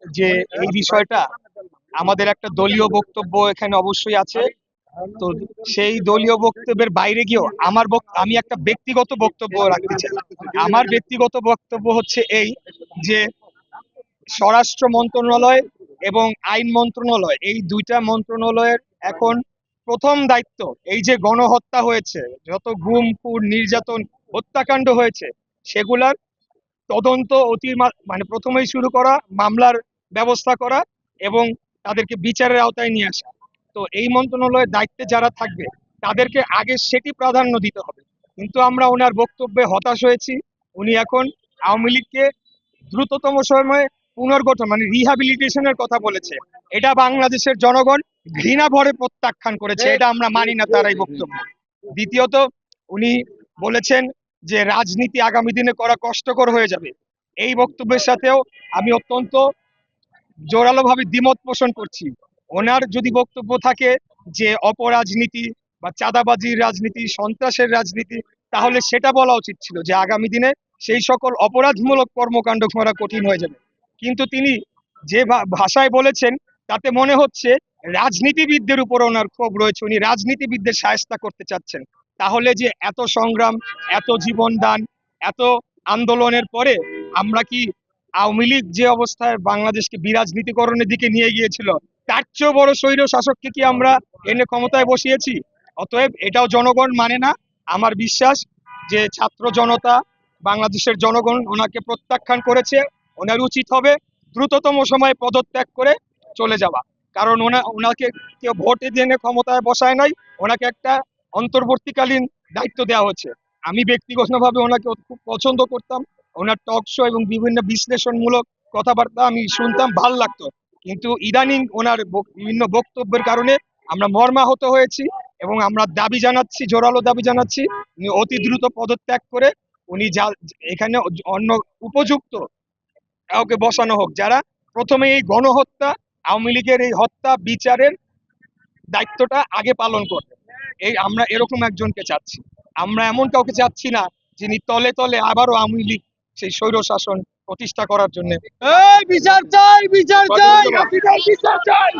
যে এই বিষয়টা আমাদের একটা দলীয় বক্তব্য এখানে অবশ্যই আছে। তো সেই দলীয় বক্তব্যের বাইরে গিয়েও আমি একটা ব্যক্তিগত বক্তব্য রাখতে চাই। আমার ব্যক্তিগত বক্তব্য হচ্ছে এই যে স্বরাষ্ট্র মন্ত্রণালয় এবং আইন মন্ত্রণালয়, এই দুইটা মন্ত্রণালয়ের এখন প্রথম দায়িত্ব এই যে গণহত্যা হয়েছে, যত গুম খুন নির্যাতন হত্যাকাণ্ড হয়েছে, সেগুলার তদন্ত মানে প্রথমেই শুরু করা, মামলার ব্যবস্থা করা এবং তাদেরকে বিচারের আওতায় নিয়ে আসা। তো এই মন্ত্রণালয়ের দায়িত্বে যারা থাকবে তাদেরকে আগে সেটি প্রাধান্য দিতে হবে। কিন্তু আমরা ওনার বক্তব্যে হতাশ হয়েছি। উনি এখন আওয়ামী লীগকে দ্রুততম সময়ে পুনর্গঠন মানে রিহ্যাবিলিটেশনের কথা বলেছে। এটা বাংলাদেশের জনগণ ঘৃণা ভরে প্রত্যাখ্যান করেছে, এটা আমরা মানি না তার এই বক্তব্য। দ্বিতীয়ত, উনি বলেছেন যে রাজনীতি আগামী দিনে করা কষ্টকর হয়ে যাবে। এই বক্তব্যের সাথেও আমি অত্যন্ত জোরালোভাবে দ্বিমত পোষণ করছি। ওনার যদি বক্তব্য থাকে যে অপরাজনীতি বা চাঁদাবাজির রাজনীতি, সন্ত্রাসের রাজনীতি, তাহলে সেটা বলা উচিত ছিল যে আগামী দিনে সেই সকল অপরাধমূলক কর্মকাণ্ড করা কঠিন হয়ে যাবে। কিন্তু তিনি যে ভাষায় বলেছেন তাতে মনে হচ্ছে রাজনীতিবিদদের উপর ওনার ক্ষোভ রয়েছে, উনি রাজনীতিবিদদের শায়েস্তা করতে চাচ্ছেন। তাহলে যে এত সংগ্রাম, এত জীবন দান, এত আন্দোলনের পরে আমরা কি আওয়ামী লীগ যে অবস্থায় বাংলাদেশকে বিরাজনীতিকরণের দিকে নিয়ে গিয়েছিল, তার চেয়েও বড় স্বৈর শাসককে কি আমরা এনে ক্ষমতায় বসিয়েছি? অতএব এটাও জনগণ মানে না। আমার বিশ্বাস যে ছাত্র জনতা, বাংলাদেশের জনগণ ওনাকে প্রত্যাখ্যান করেছে। ওনার উচিত হবে দ্রুততম সময়ে পদত্যাগ করে চলে যাওয়া। কারণ ওনাকে কেউ ভোটে দিয়ে ক্ষমতায় বসায় নাই, ওনাকে একটা অন্তর্বর্তীকালীন দায়িত্ব দেওয়া হচ্ছে। আমি ব্যক্তিগতভাবে ওনাকে খুব পছন্দ করতাম। ওনার টক শো এবং বিভিন্ন বিশ্লেষণমূলক কথাবার্তা আমি শুনতাম, ভাল লাগতো। কিন্তু ইদানিং ওনার বিভিন্ন বক্তব্যের কারণে আমরা মর্মাহত হয়েছি এবং আমরা দাবি জানাচ্ছি, জোরালো দাবি জানাচ্ছি, উনি অতি দ্রুত পদত্যাগ করে উনি এখানে অন্য উপযুক্ত কাউকে বসানো হোক, যারা প্রথমে এই গণহত্যা, আওয়ামী লীগের এই হত্যা বিচারের দায়িত্বটা আগে পালন করবে। আমরা এরকম একজনকে চাচ্ছি। আমরা এমন কাউকে চাচ্ছি না যিনি তলে তলে আবারও আওয়ামী লীগ সেই স্বৈর শাসন প্রতিষ্ঠা করার জন্য। বিচার চাই, বিচার চাই, বিচার চাই।